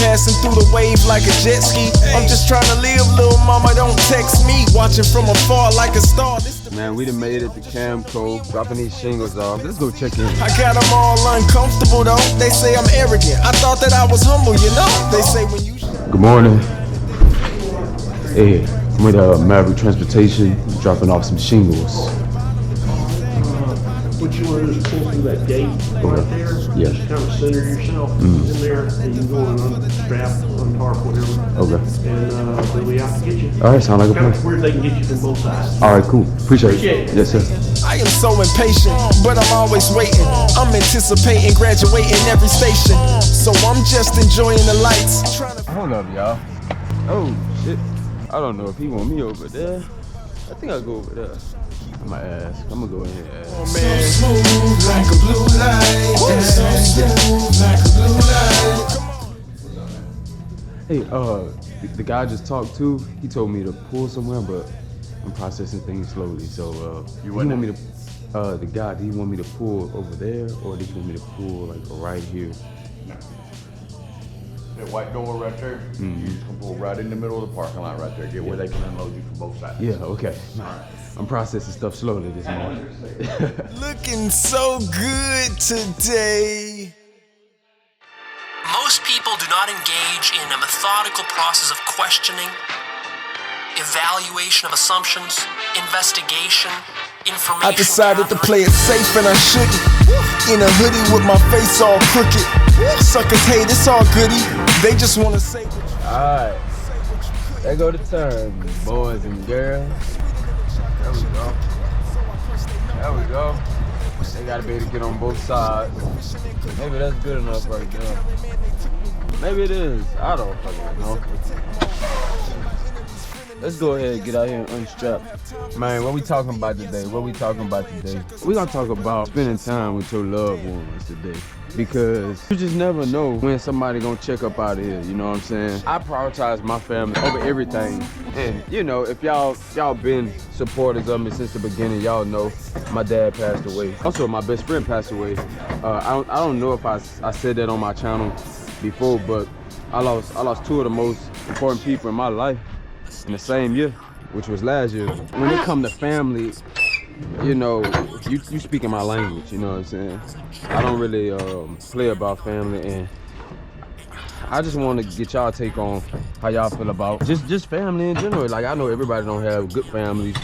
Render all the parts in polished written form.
passing through the wave like a jet ski. I'm just trying to live, little mama, don't text me. Watching from afar like a star. Man, we done made it to Camco, dropping these shingles off. Let's go check in. I got them all uncomfortable though. They say I'm arrogant. I thought that I was humble, you know. They say when you. Good morning. Hey, I'm with Maverick Transportation, dropping off some shingles. What you want to do is pull through that gate right there. Yeah. Just kind of center yourself in there, and you can go and unstrap, untarp, whatever. Okay. And they'll be out to get you. All right, sound like a plan. Kind of where they can get you from both sides. All right, cool. Appreciate it. Yes, sir. I am so impatient, but I'm always waiting. I'm anticipating graduating every station. So I'm just enjoying the lights. Hold up, y'all. Oh, shit. I don't know if he want me over there. I think I'll go over there. I'm gonna ask. I'm gonna go in here and ask. Oh, man. So smooth like a blue light. So smooth like a blue light. Hey, the guy I just talked to, he told me to pull somewhere, but I'm processing things slowly. So, you want me to, the guy, do you want me to pull over there, or do you want me to pull like right here? That white door right there, you just can pull right in the middle of the parking lot right there, get where they can unload you from both sides. Yeah, okay. I'm processing stuff slowly this morning. Looking so good today. Most people do not engage in a methodical process of questioning, evaluation of assumptions, investigation, information. I decided to play it safe and I shouldn't. In a hoodie with my face all crooked. Suckers hate, it's all goody. They just wanna say. Alright. There go the turn, boys and girls. There we go. There we go. They gotta be able to get on both sides. Maybe that's good enough right there. Maybe it is. I don't fucking know. Let's go ahead and get out here and unstrap. Man, what we talking about today? We're gonna talk about spending time with your loved ones today. Because you just never know when somebody gonna check up out of here, you know what I'm saying? I prioritize my family over everything. And you know, if y'all been supporters of me since the beginning, y'all know my dad passed away. Also, my best friend passed away. I don't know if I said that on my channel before, but I lost two of the most important people in my life in the same year, which was last year. When it come to family, you know, you speaking my language, you know what I'm saying? I don't really play about family, and I just want to get y'all take on how y'all feel about just family in general. Like, I know everybody don't have good families,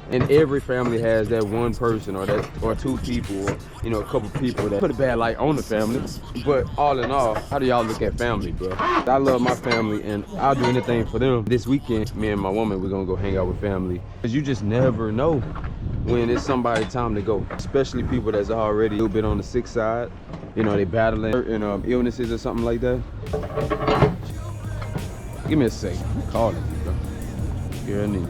and every family has that one person or two people, or you know, a couple people that put a bad light on the family. But all in all, how do y'all look at family, bro? I love my family, and I'll do anything for them. This weekend, me and my woman, we're gonna go hang out with family, because you just never know when it's somebody's time to go, especially people that's already a little bit on the sick side. You know, they battling certain illnesses or something like that. Give me a second. I'm calling you, bro. Girl, Nene.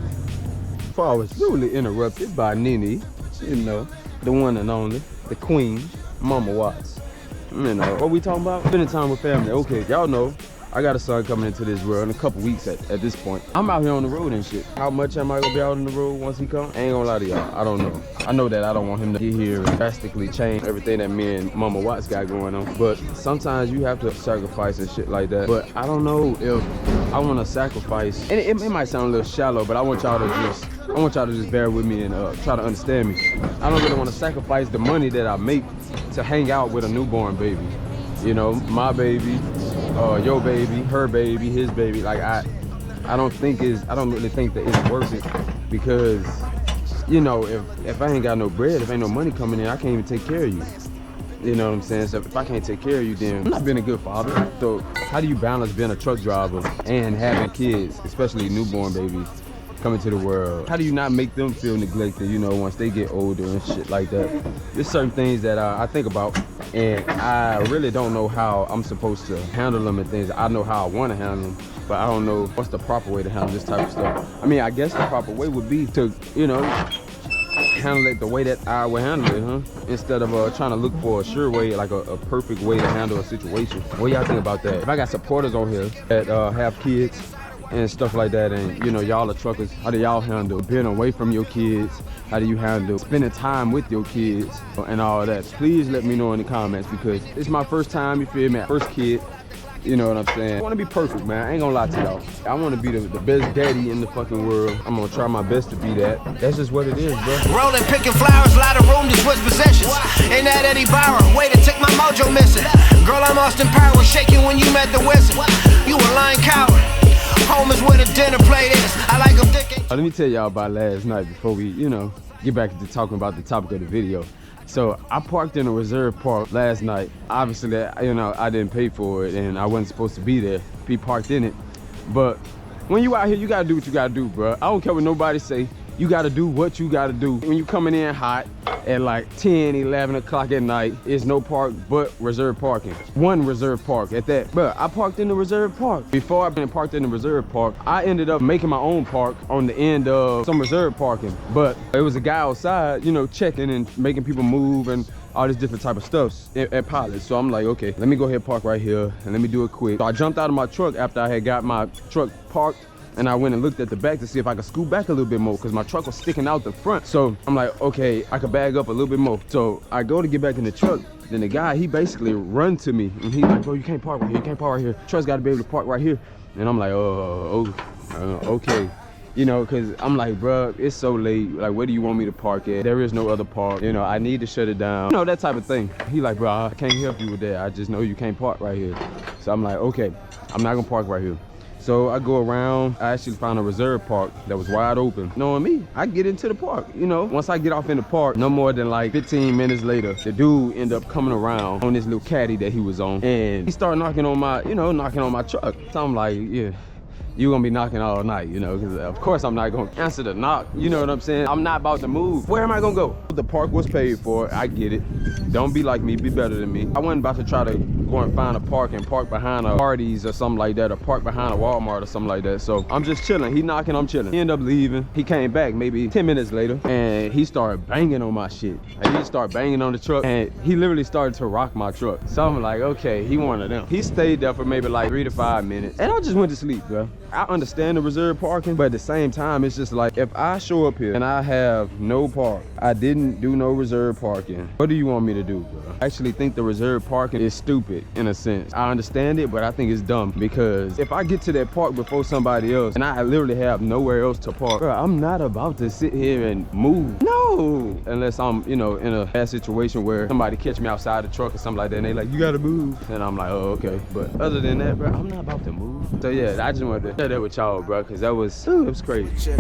Before I was rudely interrupted by Nene, you know, the one and only, the queen, Mama Watts. You know, what we talking about? Spending time with family. Okay, y'all know, I got a son coming into this world in a couple weeks at this point. I'm out here on the road and shit. How much am I gonna be out on the road once he come? I ain't gonna lie to y'all, I don't know. I know that I don't want him to get here and drastically change everything that me and Mama Watts got going on. But sometimes you have to sacrifice and shit like that. But I don't know if I wanna sacrifice, and it might sound a little shallow, but I want y'all to just bear with me and try to understand me. I don't really wanna sacrifice the money that I make to hang out with a newborn baby. You know, my baby, your baby, her baby, his baby. Like, I don't really think that it's worth it, because, you know, if I ain't got no bread, if ain't no money coming in, I can't even take care of you. You know what I'm saying? So if I can't take care of you, then I'm not being a good father. So how do you balance being a truck driver and having kids, especially newborn babies, coming to the world? How do you not make them feel neglected, you know, once they get older and shit like that? There's certain things that I think about, and I really don't know how I'm supposed to handle them and things. I know how I want to handle them, but I don't know what's the proper way to handle this type of stuff. I mean, I guess the proper way would be to, you know, handle it the way that I would handle it, huh? Instead of trying to look for a sure way, like a perfect way to handle a situation. What y'all think about that? If I got supporters on here that have kids and stuff like that, and you know, y'all are truckers, how do y'all handle being away from your kids? How do you handle spending time with your kids and all that? Please let me know in the comments, because it's my first time, you feel me, first kid, You know what I'm saying? I want to be perfect, man. I ain't gonna lie to y'all. I want to be the best daddy in the fucking world. I'm gonna try my best to be that. That's just what it is, bro. Rolling, picking flowers, lot of room to switch possessions. Ain't that Eddie Bauer? Way to take my mojo missing. Girl, I'm Austin Powers, shaking when you met the wizard. You a lying coward. Home is where the dinner plate is. I like them dick. Let me tell y'all about last night before we, get back to talking about the topic of the video. So I parked in a reserve park last night. Obviously, I didn't pay for it and I wasn't supposed to be there. Be parked in it. But when you out here, you gotta do what you gotta do, bro. I don't care what nobody say. You gotta do what you gotta do. When you coming in hot at like 10, 11 o'clock at night, it's no park but reserve parking. One reserve park at that. But I parked in the reserve park. Before I've been parked in the reserve park, I ended up making my own park on the end of some reserve parking. But it was a guy outside, checking and making people move and all this different type of stuff at Pilot. So I'm like, okay, let me go ahead and park right here and let me do it quick. So I jumped out of my truck after I had got my truck parked. And I went and looked at the back to see if I could scoot back a little bit more because my truck was sticking out the front. So I'm like, okay, I could bag up a little bit more. So I go to get back in the truck. Then the guy, he basically run to me and he's like, bro, you can't park right here. You can't park right here. Truck's got to be able to park right here. And I'm like, okay. Because I'm like, bro, it's so late. Like, where do you want me to park at? There is no other park. I need to shut it down. That type of thing. He like, bro, I can't help you with that. I just know you can't park right here. So I'm like, okay, I'm not going to park right here. So I go around, I actually found a reserve park that was wide open. Knowing me, I get into the park, Once I get off in the park, no more than like 15 minutes later, the dude ended up coming around on this little caddy that he was on. And he started knocking on my truck. So I'm like, yeah, you gonna be knocking all night, because of course I'm not gonna answer the knock. You know what I'm saying? I'm not about to move. Where am I gonna go? The park was paid for, I get it. Don't be like me, be better than me. I wasn't about to try to go and find a park and park behind a Hardee's or something like that, or park behind a Walmart or something like that. So I'm just chilling. He knocking, I'm chilling. He ended up leaving. He came back maybe 10 minutes later and he started banging on my shit. Like, he started banging on the truck and he literally started to rock my truck. So I'm like, okay, he one of them. He stayed there for maybe like 3 to 5 minutes and I just went to sleep, bro. I understand the reserve parking, but at the same time, it's just like, if I show up here and I have no park, I didn't do no reserve parking, what do you want me to do, bro? I actually think the reserve parking is stupid in a sense. I understand it, but I think it's dumb because if I get to that park before somebody else and I literally have nowhere else to park, bro, I'm not about to sit here and move. No, unless I'm, in a bad situation where somebody catch me outside the truck or something like that and they like, you gotta move. And I'm like, oh, okay. But other than that, bro, I'm not about to move. So yeah, I just wanted to share that with y'all, bro, because it was crazy.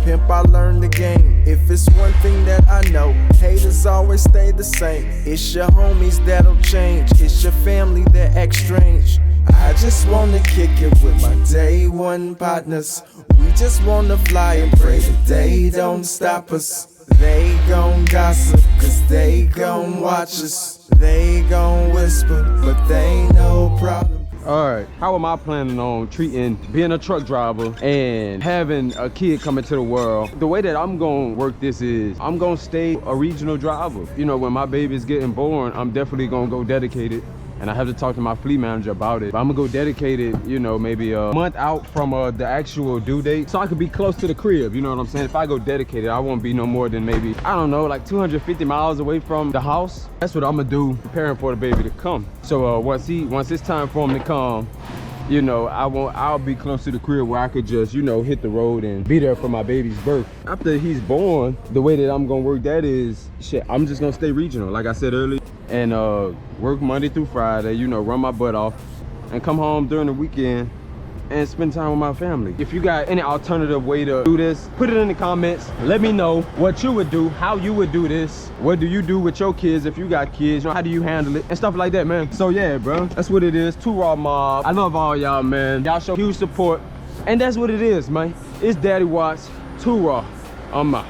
Pimp, I learned the game. If it's one thing that I know, haters always stay the same. It's your homies that'll change. It's your family that act strange. I just wanna kick it with my day one partners. We just wanna fly and pray the day don't stop us. They gon' gossip, cause they gon' watch us. They gon' whisper, but they ain't no problem. All right, how am I planning on being a truck driver and having a kid come into the world? The way that I'm gonna work this is I'm gonna stay a regional driver. When my baby's getting born, I'm definitely gonna go dedicated. And I have to talk to my fleet manager about it. But I'm gonna go dedicated, maybe a month out from the actual due date so I could be close to the crib, you know what I'm saying? If I go dedicated, I won't be no more than maybe, I don't know, like 250 miles away from the house. That's what I'm gonna do, preparing for the baby to come. So once it's time for him to come, I'll be close to the crib where I could just, hit the road and be there for my baby's birth. After he's born, the way that I'm gonna work that is, I'm just gonna stay regional, like I said earlier, and work Monday through Friday, run my butt off, and come home during the weekend and spend time with my family. If you got any alternative way to do this, put it in the comments. Let me know what you would do, how you would do this. What do you do with your kids if you got kids? How do you handle it and stuff like that, man? So yeah, bro, that's what it is. 2 Raw Mob. I love all y'all, man. Y'all show huge support, and that's what it is, man. It's Daddy Watts, 2 Raw. I'm out.